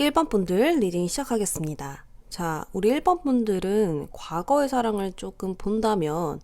1번 분들 리딩 시작하겠습니다. 자, 우리 1번 분들은 과거의 사랑을 조금 본다면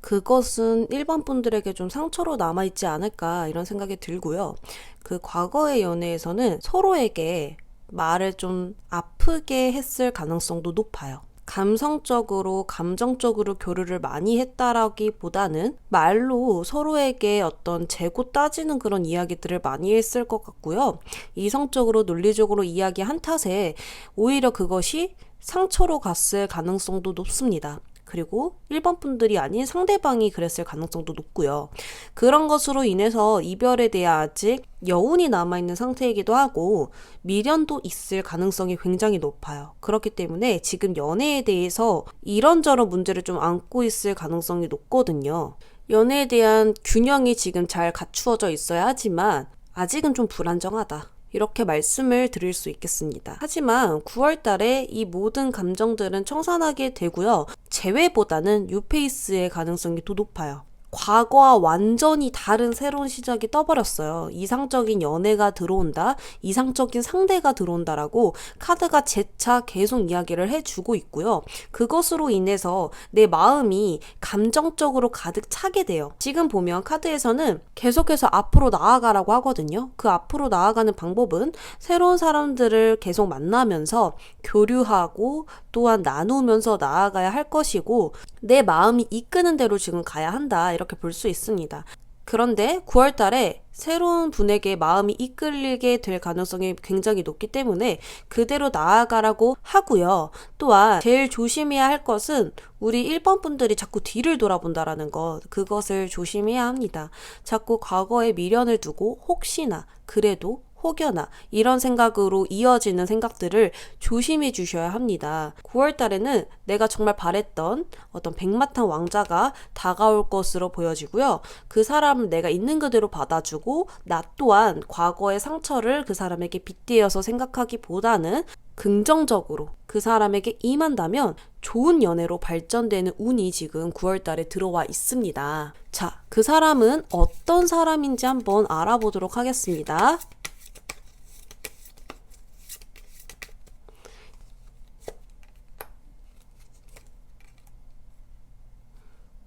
그것은 1번 분들에게 좀 상처로 남아있지 않을까 이런 생각이 들고요. 그 과거의 연애에서는 서로에게 말을 좀 아프게 했을 가능성도 높아요. 감성적으로, 감정적으로 교류를 많이 했다라기보다는 말로 서로에게 어떤 재고 따지는 그런 이야기들을 많이 했을 것 같고요. 이성적으로, 논리적으로 이야기한 탓에 오히려 그것이 상처로 갔을 가능성도 높습니다. 그리고 1번 분들이 아닌 상대방이 그랬을 가능성도 높고요. 그런 것으로 인해서 이별에 대해 아직 여운이 남아있는 상태이기도 하고 미련도 있을 가능성이 굉장히 높아요. 그렇기 때문에 지금 연애에 대해서 이런저런 문제를 좀 안고 있을 가능성이 높거든요. 연애에 대한 균형이 지금 잘 갖추어져 있어야 하지만 아직은 좀 불안정하다. 이렇게 말씀을 드릴 수 있겠습니다. 하지만 9월 달에 이 모든 감정들은 청산하게 되고요. 재회보다는 뉴페이스의 가능성이 더 높아요. 과거와 완전히 다른 새로운 시작이 떠버렸어요. 이상적인 연애가 들어온다, 이상적인 상대가 들어온다라고 카드가 재차 계속 이야기를 해주고 있고요. 그것으로 인해서 내 마음이 감정적으로 가득 차게 돼요. 지금 보면 카드에서는 계속해서 앞으로 나아가라고 하거든요. 그 앞으로 나아가는 방법은 새로운 사람들을 계속 만나면서 교류하고 또한 나누면서 나아가야 할 것이고 내 마음이 이끄는 대로 지금 가야 한다 이렇게 볼 수 있습니다. 그런데 9월 달에 새로운 분에게 마음이 이끌리게 될 가능성이 굉장히 높기 때문에 그대로 나아가라고 하고요. 또한 제일 조심해야 할 것은 우리 1번 분들이 자꾸 뒤를 돌아본다라는 것, 그것을 조심해야 합니다. 자꾸 과거에 미련을 두고 혹시나 그래도 혹여나 이런 생각으로 이어지는 생각들을 조심해 주셔야 합니다. 9월 달에는 내가 정말 바랬던 어떤 백마탄 왕자가 다가올 것으로 보여지고요. 그 사람을 내가 있는 그대로 받아주고 나 또한 과거의 상처를 그 사람에게 빗대어서 생각하기보다는 긍정적으로 그 사람에게 임한다면 좋은 연애로 발전되는 운이 지금 9월 달에 들어와 있습니다. 자, 그 사람은 어떤 사람인지 한번 알아보도록 하겠습니다.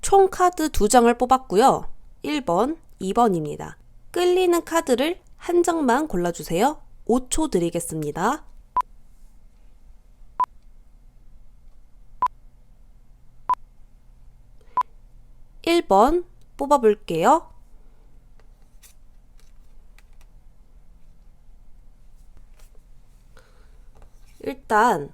총 카드 2장을 뽑았고요. 1번, 2번입니다. 끌리는 카드를 한 장만 골라주세요. 5초 드리겠습니다. 1번 뽑아볼게요. 일단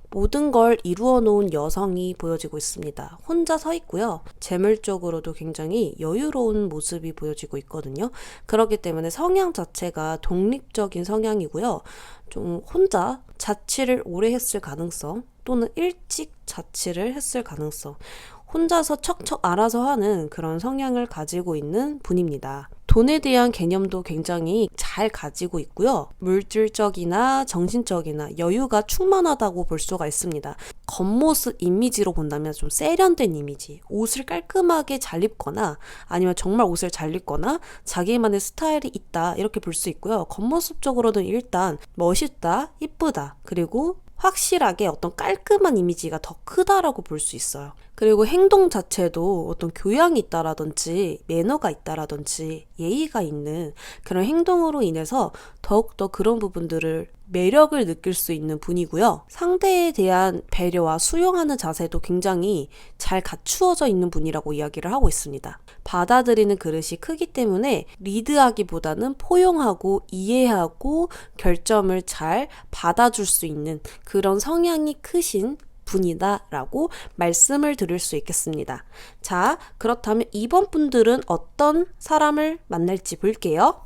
모든 걸 이루어 놓은 여성이 보여지고 있습니다. 혼자 서 있고요. 재물적으로도 굉장히 여유로운 모습이 보여지고 있거든요. 그렇기 때문에 성향 자체가 독립적인 성향이고요. 좀 혼자 자취를 오래 했을 가능성 또는 일찍 자취를 했을 가능성, 혼자서 척척 알아서 하는 그런 성향을 가지고 있는 분입니다. 돈에 대한 개념도 굉장히 잘 가지고 있고요. 물질적이나 정신적이나 여유가 충만하다고 볼 수가 있습니다. 겉모습 이미지로 본다면 좀 세련된 이미지, 옷을 깔끔하게 잘 입거나 아니면 정말 옷을 잘 입거나 자기만의 스타일이 있다 이렇게 볼 수 있고요. 겉모습적으로는 일단 멋있다, 이쁘다, 그리고 확실하게 어떤 깔끔한 이미지가 더 크다라고 볼 수 있어요. 그리고 행동 자체도 어떤 교양이 있다라든지 매너가 있다라든지 예의가 있는 그런 행동으로 인해서 더욱더 그런 부분들을 매력을 느낄 수 있는 분이고요. 상대에 대한 배려와 수용하는 자세도 굉장히 잘 갖추어져 있는 분이라고 이야기를 하고 있습니다. 받아들이는 그릇이 크기 때문에 리드하기보다는 포용하고 이해하고 결점을 잘 받아줄 수 있는 그런 성향이 크신 분이다라고 말씀을 드릴 수 있겠습니다. 자, 그렇다면 2번 분들은 어떤 사람을 만날지 볼게요.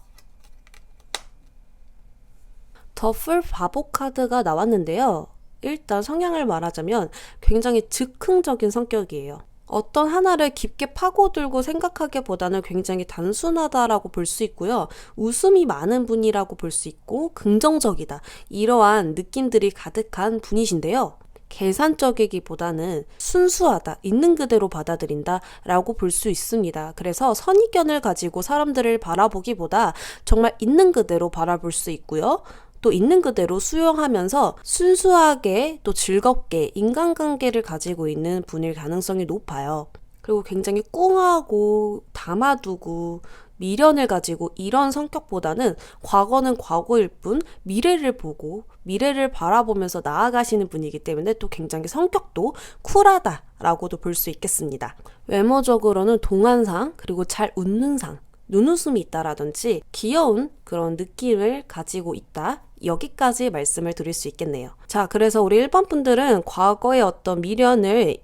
더풀 바보 카드가 나왔는데요. 일단 성향을 말하자면 굉장히 즉흥적인 성격이에요. 어떤 하나를 깊게 파고들고 생각하기보다는 굉장히 단순하다라고 볼 수 있고요. 웃음이 많은 분이라고 볼 수 있고 긍정적이다. 이러한 느낌들이 가득한 분이신데요. 계산적이기보다는 순수하다, 있는 그대로 받아들인다 라고 볼 수 있습니다. 그래서 선입견을 가지고 사람들을 바라보기보다 정말 있는 그대로 바라볼 수 있고요. 또 있는 그대로 수용하면서 순수하게 또 즐겁게 인간관계를 가지고 있는 분일 가능성이 높아요. 그리고 굉장히 꿍하고 담아두고 미련을 가지고 이런 성격보다는 과거는 과거일 뿐 미래를 보고 미래를 바라보면서 나아가시는 분이기 때문에 또 굉장히 성격도 쿨하다라고도 볼 수 있겠습니다. 외모적으로는 동안상 그리고 잘 웃는 상, 눈웃음이 있다라든지 귀여운 그런 느낌을 가지고 있다. 여기까지 말씀을 드릴 수 있겠네요. 자, 그래서 우리 1번 분들은 과거의 어떤 미련을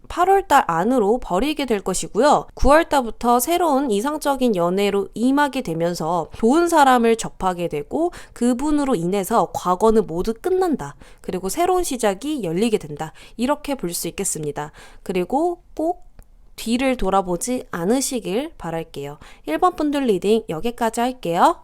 8월달 안으로 버리게 될 것이고요. 9월달부터 새로운 이상적인 연애로 임하게 되면서 좋은 사람을 접하게 되고 그분으로 인해서 과거는 모두 끝난다. 그리고 새로운 시작이 열리게 된다. 이렇게 볼 수 있겠습니다. 그리고 꼭 뒤를 돌아보지 않으시길 바랄게요. 1번 분들 리딩 여기까지 할게요.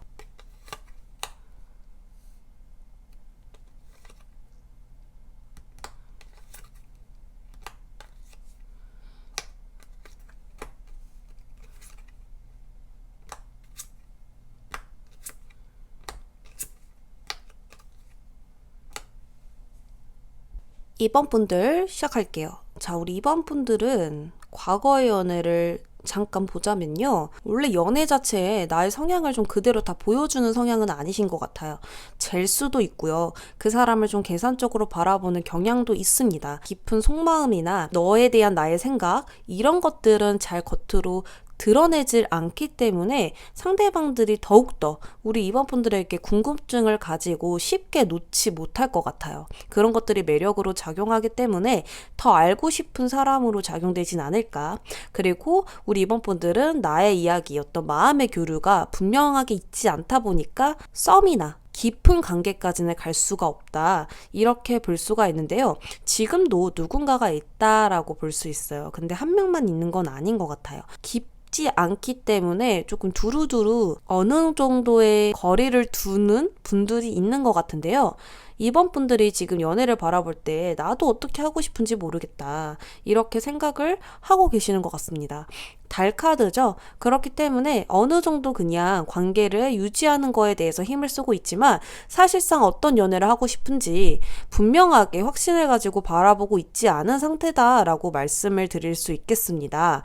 이번 분들 시작할게요. 자, 우리 이번 분들은 과거의 연애를 잠깐 보자면요. 원래 연애 자체에 나의 성향을 좀 그대로 다 보여주는 성향은 아니신 것 같아요. 잴 수도 있고요. 그 사람을 좀 계산적으로 바라보는 경향도 있습니다. 깊은 속마음이나 너에 대한 나의 생각 이런 것들은 잘 겉으로 드러내질 않기 때문에 상대방들이 더욱더 우리 이번 분들에게 궁금증을 가지고 쉽게 놓지 못할 것 같아요. 그런 것들이 매력으로 작용하기 때문에 더 알고 싶은 사람으로 작용되진 않을까. 그리고 우리 이번 분들은 나의 이야기, 어떤 마음의 교류가 분명하게 있지 않다 보니까 썸이나 깊은 관계까지는 갈 수가 없다. 이렇게 볼 수가 있는데요. 지금도 누군가가 있다라고 볼 수 있어요. 근데 한 명만 있는 건 아닌 것 같아요. 깊지 않기 때문에 조금 두루두루 어느 정도의 거리를 두는 분들이 있는 것 같은데요. 이번 분들이 지금 연애를 바라볼 때 나도 어떻게 하고 싶은지 모르겠다. 이렇게 생각을 하고 계시는 것 같습니다. 달 카드죠. 그렇기 때문에 어느 정도 그냥 관계를 유지하는 거에 대해서 힘을 쓰고 있지만 사실상 어떤 연애를 하고 싶은지 분명하게 확신을 가지고 바라보고 있지 않은 상태다라고 말씀을 드릴 수 있겠습니다.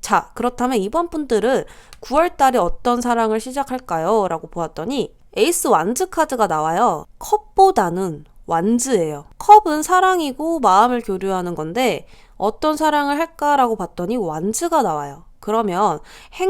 자, 그렇다면 이번 분들은 9월 달에 어떤 사랑을 시작할까요? 라고 보았더니 에이스 완즈 카드가 나와요. 컵보다는 완즈예요. 컵은 사랑이고 마음을 교류하는 건데 어떤 사랑을 할까라고 봤더니 완즈가 나와요. 그러면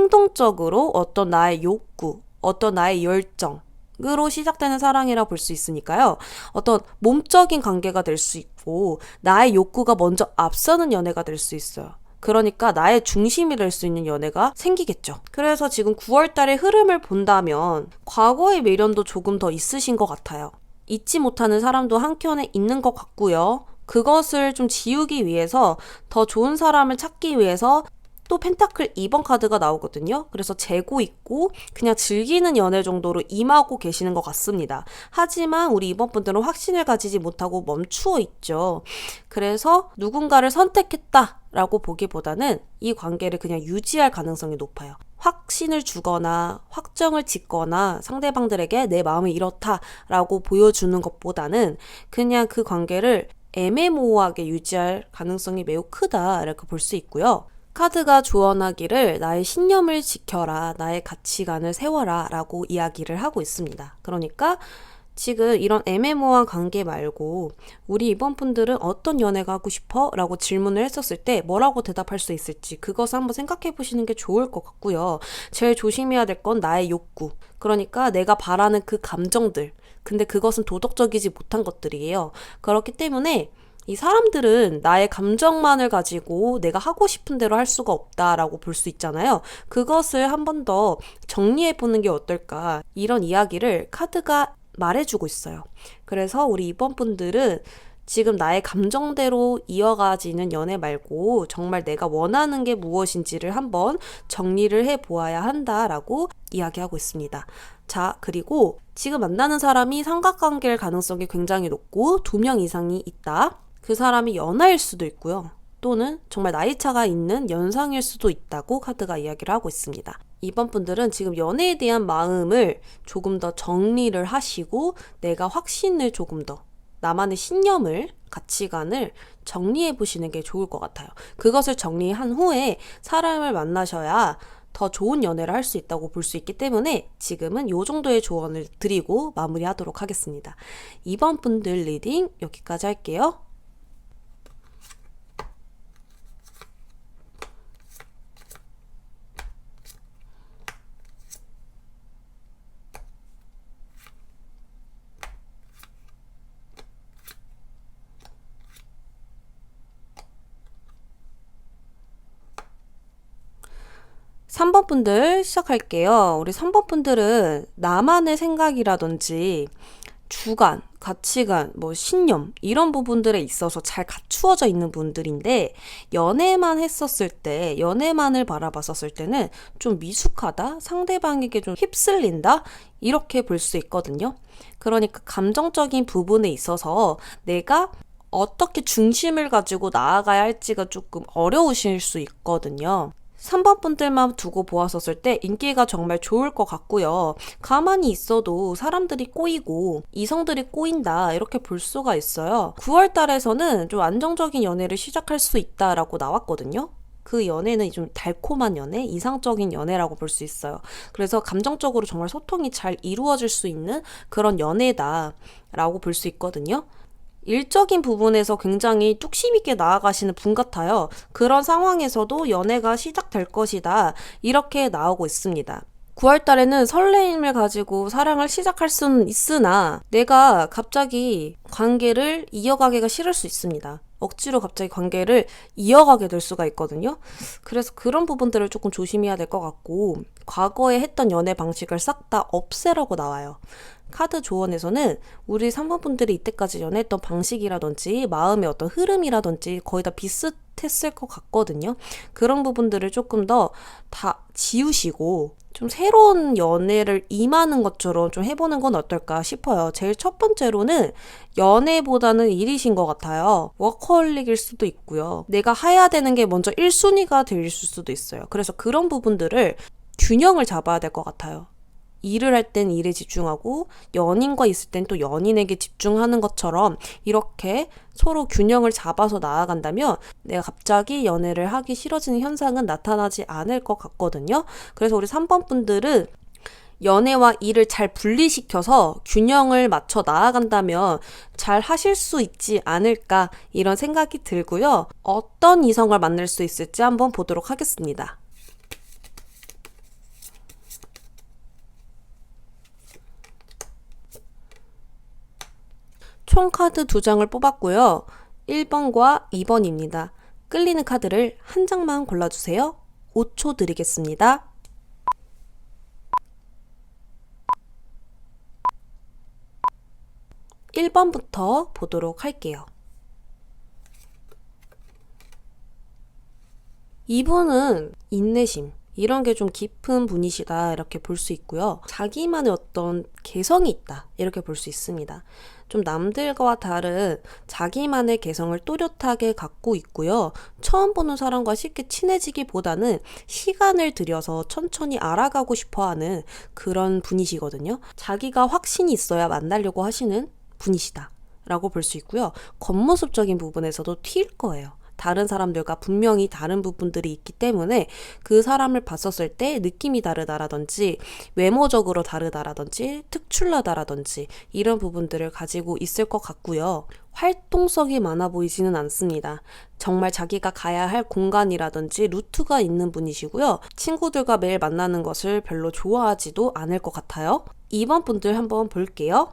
행동적으로 어떤 나의 욕구, 어떤 나의 열정 으로 시작되는 사랑이라 볼 수 있으니까요. 어떤 몸적인 관계가 될 수 있고 나의 욕구가 먼저 앞서는 연애가 될 수 있어요. 그러니까 나의 중심이 될 수 있는 연애가 생기겠죠. 그래서 지금 9월 달의 흐름을 본다면 과거의 미련도 조금 더 있으신 것 같아요. 잊지 못하는 사람도 한켠에 있는 것 같고요. 그것을 좀 지우기 위해서 더 좋은 사람을 찾기 위해서 또 펜타클 2번 카드가 나오거든요. 그래서 재고 있고 그냥 즐기는 연애 정도로 임하고 계시는 것 같습니다. 하지만 우리 이번 분들은 확신을 가지지 못하고 멈추어 있죠. 그래서 누군가를 선택했다라고 보기보다는 이 관계를 그냥 유지할 가능성이 높아요. 확신을 주거나 확정을 짓거나 상대방들에게 내 마음이 이렇다라고 보여주는 것보다는 그냥 그 관계를 애매모호하게 유지할 가능성이 매우 크다 이렇게 볼 수 있고요. 카드가 조언하기를 나의 신념을 지켜라, 나의 가치관을 세워라 라고 이야기를 하고 있습니다. 그러니까 지금 이런 애매모호한 관계 말고 우리 이번 분들은 어떤 연애가 하고 싶어? 라고 질문을 했었을 때 뭐라고 대답할 수 있을지 그것을 한번 생각해 보시는 게 좋을 것 같고요. 제일 조심해야 될 건 나의 욕구. 그러니까 내가 바라는 그 감정들. 근데 그것은 도덕적이지 못한 것들이에요. 그렇기 때문에 이 사람들은 나의 감정만을 가지고 내가 하고 싶은 대로 할 수가 없다라고 볼 수 있잖아요. 그것을 한 번 더 정리해보는 게 어떨까. 이런 이야기를 카드가 말해주고 있어요. 그래서 우리 이번 분들은 지금 나의 감정대로 이어가지는 연애 말고 정말 내가 원하는 게 무엇인지를 한번 정리를 해보아야 한다라고 이야기하고 있습니다. 자, 그리고 지금 만나는 사람이 삼각관계일 가능성이 굉장히 높고 2명 이상이 있다. 그 사람이 연하일 수도 있고요. 또는 정말 나이차가 있는 연상일 수도 있다고 카드가 이야기를 하고 있습니다. 2번 분들은 지금 연애에 대한 마음을 조금 더 정리를 하시고 내가 확신을 조금 더 나만의 신념을 가치관을 정리해 보시는 게 좋을 것 같아요. 그것을 정리한 후에 사람을 만나셔야 더 좋은 연애를 할 수 있다고 볼 수 있기 때문에 지금은 이 정도의 조언을 드리고 마무리하도록 하겠습니다. 2번 분들 리딩 여기까지 할게요. 3번 분들 시작할게요. 우리 3번 분들은 나만의 생각이라든지 주관, 가치관, 신념 이런 부분들에 있어서 잘 갖추어져 있는 분들인데 연애만 했었을 때, 연애만을 바라봤었을 때는 좀 미숙하다, 상대방에게 좀 휩쓸린다 이렇게 볼 수 있거든요. 그러니까 감정적인 부분에 있어서 내가 어떻게 중심을 가지고 나아가야 할지가 조금 어려우실 수 있거든요. 3번 분들만 두고 보았었을 때 인기가 정말 좋을 것 같고요. 가만히 있어도 사람들이 꼬이고 이성들이 꼬인다 이렇게 볼 수가 있어요. 9월 달에서는 좀 안정적인 연애를 시작할 수 있다라고 나왔거든요. 그 연애는 좀 달콤한 연애, 이상적인 연애라고 볼 수 있어요. 그래서 감정적으로 정말 소통이 잘 이루어질 수 있는 그런 연애다라고 볼 수 있거든요. 일적인 부분에서 굉장히 뚝심 있게 나아가시는 분 같아요. 그런 상황에서도 연애가 시작될 것이다. 이렇게 나오고 있습니다. 9월 달에는 설레임을 가지고 사랑을 시작할 수는 있으나 내가 갑자기 관계를 이어가기가 싫을 수 있습니다. 억지로 갑자기 관계를 이어가게 될 수가 있거든요. 그래서 그런 부분들을 조금 조심해야 될 것 같고 과거에 했던 연애 방식을 싹 다 없애라고 나와요. 카드 조언에서는 우리 3번 분들이 이때까지 연애했던 방식이라든지 마음의 어떤 흐름이라든지 거의 다 비슷했을 것 같거든요. 그런 부분들을 조금 더 다 지우시고 좀 새로운 연애를 임하는 것처럼 좀 해보는 건 어떨까 싶어요. 제일 첫 번째로는 연애보다는 일이신 것 같아요. 워커홀릭일 수도 있고요. 내가 해야 되는 게 먼저 1순위가 될 수도 있어요. 그래서 그런 부분들을 균형을 잡아야 될 것 같아요. 일을 할 땐 일에 집중하고 연인과 있을 땐 또 연인에게 집중하는 것처럼 이렇게 서로 균형을 잡아서 나아간다면 내가 갑자기 연애를 하기 싫어지는 현상은 나타나지 않을 것 같거든요. 그래서 우리 3번 분들은 연애와 일을 잘 분리시켜서 균형을 맞춰 나아간다면 잘 하실 수 있지 않을까 이런 생각이 들고요. 어떤 이성을 만날 수 있을지 한번 보도록 하겠습니다. 총 카드 2장을 뽑았고요. 1번과 2번입니다. 끌리는 카드를 한 장만 골라주세요. 5초 드리겠습니다. 1번부터 보도록 할게요. 2번은 인내심. 이런 게 좀 깊은 분이시다 이렇게 볼 수 있고요. 자기만의 어떤 개성이 있다 이렇게 볼 수 있습니다. 좀 남들과 다른 자기만의 개성을 또렷하게 갖고 있고요. 처음 보는 사람과 쉽게 친해지기보다는 시간을 들여서 천천히 알아가고 싶어하는 그런 분이시거든요. 자기가 확신이 있어야 만나려고 하시는 분이시다 라고 볼 수 있고요. 겉모습적인 부분에서도 튈 거예요. 다른 사람들과 분명히 다른 부분들이 있기 때문에 그 사람을 봤었을 때 느낌이 다르다라든지 외모적으로 다르다라든지 특출나다라든지 이런 부분들을 가지고 있을 것 같고요. 활동성이 많아 보이지는 않습니다. 정말 자기가 가야 할 공간이라든지 루트가 있는 분이시고요. 친구들과 매일 만나는 것을 별로 좋아하지도 않을 것 같아요. 2번 분들 한번 볼게요.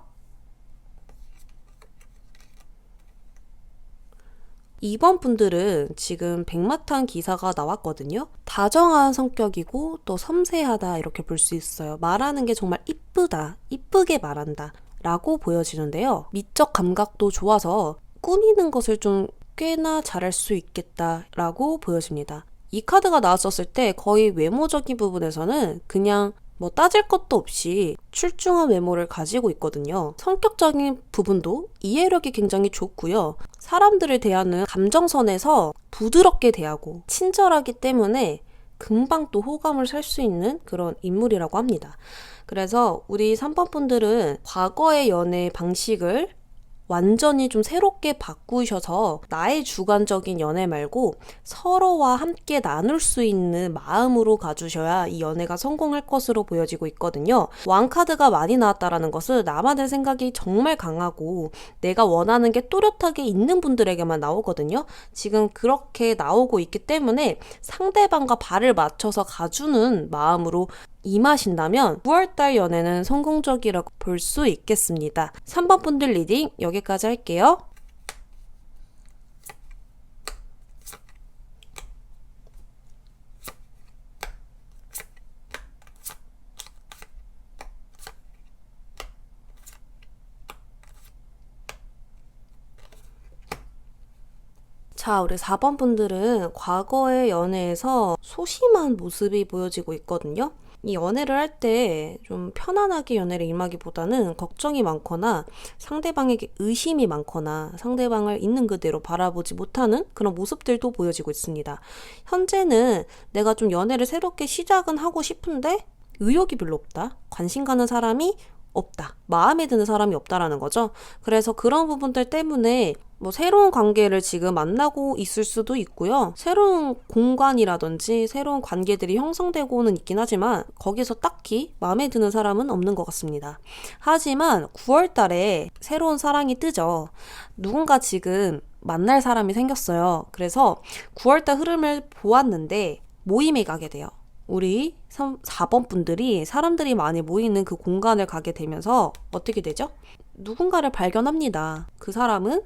2번 분들은 지금 백마탄 기사가 나왔거든요. 다정한 성격이고 또 섬세하다 이렇게 볼 수 있어요. 말하는 게 정말 이쁘다, 이쁘게 말한다 라고 보여지는데요. 미적 감각도 좋아서 꾸미는 것을 좀 꽤나 잘할 수 있겠다라고 보여집니다. 이 카드가 나왔었을 때 거의 외모적인 부분에서는 그냥 따질 것도 없이 출중한 외모를 가지고 있거든요. 성격적인 부분도 이해력이 굉장히 좋고요. 사람들을 대하는 감정선에서 부드럽게 대하고 친절하기 때문에 금방 또 호감을 살 수 있는 그런 인물이라고 합니다. 그래서 우리 3번 분들은 과거의 연애 방식을 완전히 좀 새롭게 바꾸셔서 나의 주관적인 연애 말고 서로와 함께 나눌 수 있는 마음으로 가주셔야 이 연애가 성공할 것으로 보여지고 있거든요. 왕카드가 많이 나왔다라는 것은 나만의 생각이 정말 강하고 내가 원하는 게 또렷하게 있는 분들에게만 나오거든요. 지금 그렇게 나오고 있기 때문에 상대방과 발을 맞춰서 가주는 마음으로 임하신다면 9월달 연애는 성공적이라고 볼 수 있겠습니다. 3번 분들 리딩 여기까지 할게요. 자, 우리 4번 분들은 과거의 연애에서 소심한 모습이 보여지고 있거든요. 이 연애를 할 때 좀 편안하게 연애를 임하기보다는 걱정이 많거나 상대방에게 의심이 많거나 상대방을 있는 그대로 바라보지 못하는 그런 모습들도 보여지고 있습니다. 현재는 내가 좀 연애를 새롭게 시작은 하고 싶은데 의욕이 별로 없다. 관심 가는 사람이 없다. 마음에 드는 사람이 없다라는 거죠. 그래서 그런 부분들 때문에 새로운 관계를 지금 만나고 있을 수도 있고요. 새로운 공간이라든지 새로운 관계들이 형성되고는 있긴 하지만 거기서 딱히 마음에 드는 사람은 없는 것 같습니다. 하지만 9월 달에 새로운 사랑이 뜨죠. 누군가 지금 만날 사람이 생겼어요. 그래서 9월 달 흐름을 보았는데 모임에 가게 돼요. 우리 4번 분들이 사람들이 많이 모이는 그 공간을 가게 되면서 어떻게 되죠? 누군가를 발견합니다. 그 사람은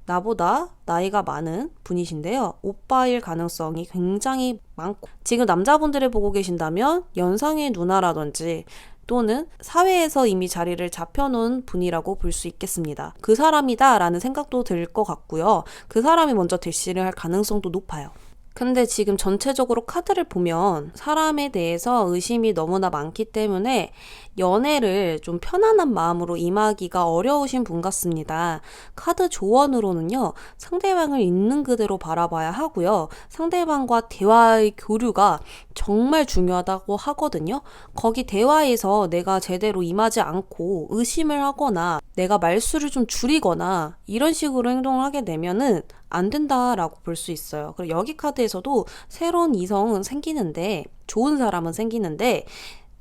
나보다 나이가 많은 분이신데요. 오빠일 가능성이 굉장히 많고 지금 남자분들을 보고 계신다면 연상의 누나라든지 또는 사회에서 이미 자리를 잡혀놓은 분이라고 볼 수 있겠습니다. 그 사람이다 라는 생각도 들 것 같고요. 그 사람이 먼저 대시를 할 가능성도 높아요. 근데 지금 전체적으로 카드를 보면 사람에 대해서 의심이 너무나 많기 때문에 연애를 좀 편안한 마음으로 임하기가 어려우신 분 같습니다. 카드 조언으로는요, 상대방을 있는 그대로 바라봐야 하고요. 상대방과 대화의 교류가 정말 중요하다고 하거든요. 거기 대화에서 내가 제대로 임하지 않고 의심을 하거나 내가 말수를 좀 줄이거나 이런 식으로 행동을 하게 되면은 안 된다라고 볼 수 있어요. 그리고 여기 카드에서도 새로운 이성은 생기는데 좋은 사람은 생기는데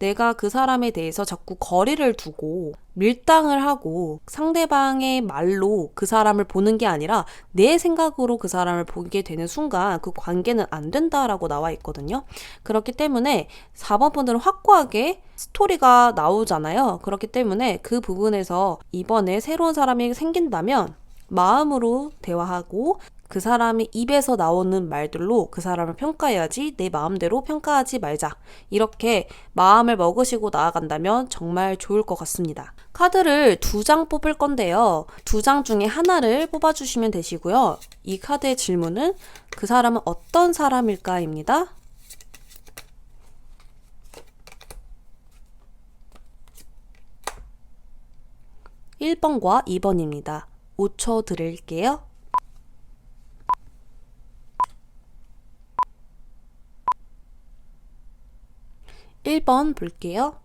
내가 그 사람에 대해서 자꾸 거리를 두고 밀당을 하고 상대방의 말로 그 사람을 보는 게 아니라 내 생각으로 그 사람을 보게 되는 순간 그 관계는 안 된다라고 나와 있거든요. 그렇기 때문에 4번 분들은 확고하게 스토리가 나오잖아요. 그렇기 때문에 그 부분에서 이번에 새로운 사람이 생긴다면 마음으로 대화하고 그 사람의 입에서 나오는 말들로 그 사람을 평가해야지 내 마음대로 평가하지 말자. 이렇게 마음을 먹으시고 나아간다면 정말 좋을 것 같습니다. 카드를 2장 뽑을 건데요. 2장 중에 하나를 뽑아주시면 되시고요. 이 카드의 질문은 그 사람은 어떤 사람일까입니다. (1번과) (2번입니다) 5초 드릴게요. 1번 볼게요.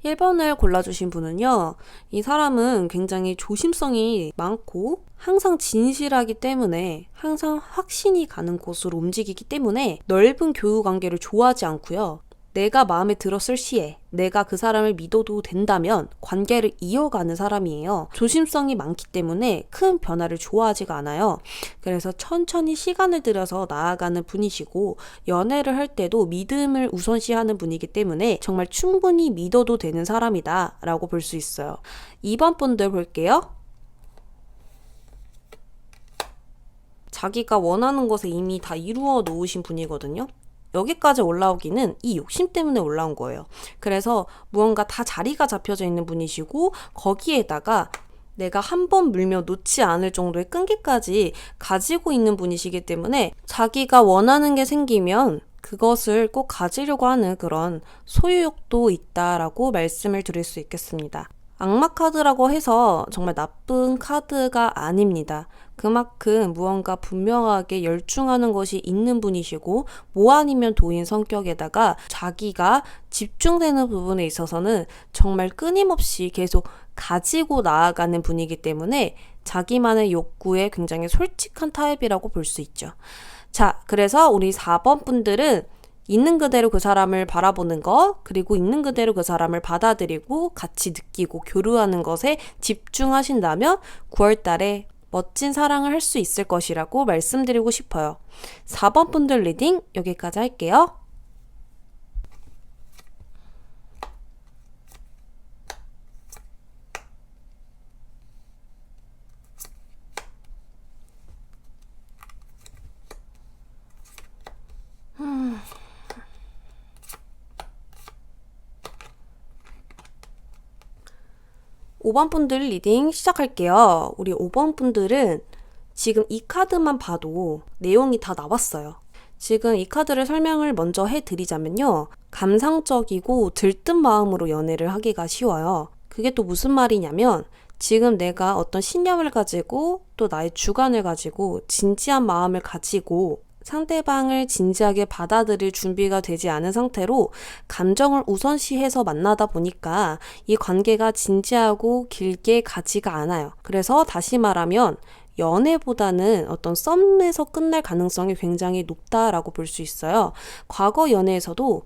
(1번을) 골라주신 분은요. 이 사람은 굉장히 조심성이 많고 항상 진실하기 때문에 항상 확신이 가는 곳으로 움직이기 때문에 넓은 교우 관계를 좋아하지 않고요. 내가 마음에 들었을 시에 내가 그 사람을 믿어도 된다면 관계를 이어가는 사람이에요. 조심성이 많기 때문에 큰 변화를 좋아하지가 않아요. 그래서 천천히 시간을 들여서 나아가는 분이시고 연애를 할 때도 믿음을 우선시하는 분이기 때문에 정말 충분히 믿어도 되는 사람이다 라고 볼 수 있어요. 2번 분들 볼게요. 자기가 원하는 것을 이미 다 이루어 놓으신 분이거든요. 여기까지 올라오기는 이 욕심 때문에 올라온 거예요. 그래서 무언가 다 자리가 잡혀져 있는 분이시고 거기에다가 내가 한 번 물며 놓지 않을 정도의 끈기까지 가지고 있는 분이시기 때문에 자기가 원하는 게 생기면 그것을 꼭 가지려고 하는 그런 소유욕도 있다라고 말씀을 드릴 수 있겠습니다. 악마 카드라고 해서 정말 나쁜 카드가 아닙니다. 그만큼 무언가 분명하게 열중하는 것이 있는 분이시고 뭐 아니면 도인 성격에다가 자기가 집중되는 부분에 있어서는 정말 끊임없이 계속 가지고 나아가는 분이기 때문에 자기만의 욕구에 굉장히 솔직한 타입이라고 볼 수 있죠. 자, 그래서 우리 4번 분들은 있는 그대로 그 사람을 바라보는 것, 그리고 있는 그대로 그 사람을 받아들이고 같이 느끼고 교류하는 것에 집중하신다면 9월 달에 멋진 사랑을 할 수 있을 것이라고 말씀드리고 싶어요. 4번 분들 리딩 여기까지 할게요. 5번 분들 리딩 시작할게요. 우리 5번 분들은 지금 이 카드만 봐도 내용이 다 나왔어요. 지금 이 카드를 설명을 먼저 해드리자면요. 감상적이고 들뜬 마음으로 연애를 하기가 쉬워요. 그게 또 무슨 말이냐면 지금 내가 어떤 신념을 가지고 또 나의 주관을 가지고 진지한 마음을 가지고 상대방을 진지하게 받아들일 준비가 되지 않은 상태로 감정을 우선시해서 만나다 보니까 이 관계가 진지하고 길게 가지가 않아요. 그래서 다시 말하면 연애보다는 어떤 썸에서 끝날 가능성이 굉장히 높다라고 볼 수 있어요. 과거 연애에서도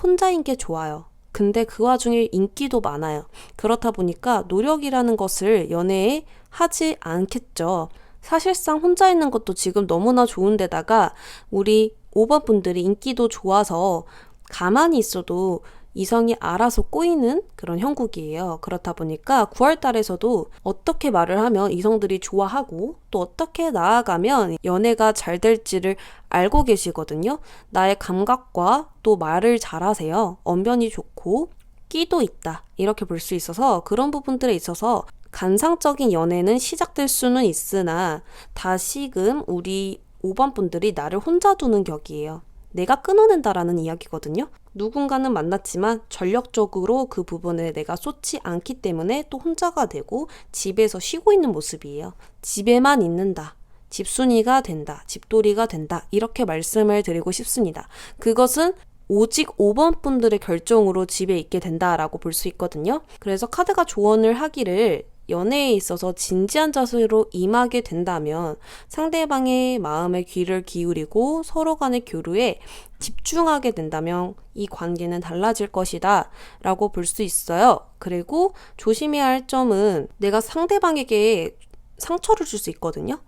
혼자인 게 좋아요. 근데 그 와중에 인기도 많아요. 그렇다 보니까 노력이라는 것을 연애에 하지 않겠죠. 사실상 혼자 있는 것도 지금 너무나 좋은데다가 우리 5번 분들이 인기도 좋아서 가만히 있어도 이성이 알아서 꼬이는 그런 형국이에요. 그렇다 보니까 9월 달에서도 어떻게 말을 하면 이성들이 좋아하고 또 어떻게 나아가면 연애가 잘 될지를 알고 계시거든요. 나의 감각과 또 말을 잘하세요. 언변이 좋고 끼도 있다. 이렇게 볼 수 있어서 그런 부분들에 있어서 감상적인 연애는 시작될 수는 있으나 다시금 우리 5번 분들이 나를 혼자 두는 격이에요. 내가 끊어낸다라는 이야기거든요. 누군가는 만났지만 전력적으로 그 부분에 내가 쏟지 않기 때문에 또 혼자가 되고 집에서 쉬고 있는 모습이에요. 집에만 있는다. 집순이가 된다. 집돌이가 된다. 이렇게 말씀을 드리고 싶습니다. 그것은 오직 5번 분들의 결정으로 집에 있게 된다라고 볼 수 있거든요. 그래서 카드가 조언을 하기를 연애에 있어서 진지한 자세로 임하게 된다면 상대방의 마음에 귀를 기울이고 서로 간의 교류에 집중하게 된다면 이 관계는 달라질 것이다 라고 볼 수 있어요. 그리고 조심해야 할 점은 내가 상대방에게 상처를 줄 수 있거든요.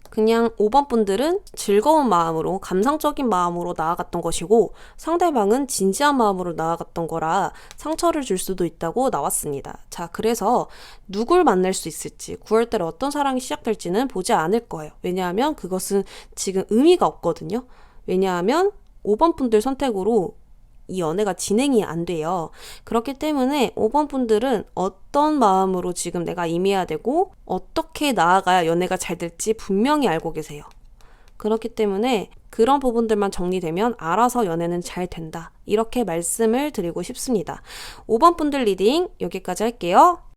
그냥 5번 분들은 즐거운 마음으로 감상적인 마음으로 나아갔던 것이고 상대방은 진지한 마음으로 나아갔던 거라 상처를 줄 수도 있다고 나왔습니다. 자, 그래서 누굴 만날 수 있을지 9월달에 어떤 사랑이 시작될지는 보지 않을 거예요. 왜냐하면 그것은 지금 의미가 없거든요. 왜냐하면 5번 분들 선택으로 이 연애가 진행이 안 돼요. 그렇기 때문에 5번 분들은 어떤 마음으로 지금 내가 임해야 되고 어떻게 나아가야 연애가 잘 될지 분명히 알고 계세요. 그렇기 때문에 그런 부분들만 정리되면 알아서 연애는 잘 된다. 이렇게 말씀을 드리고 싶습니다. 5번 분들 리딩 여기까지 할게요.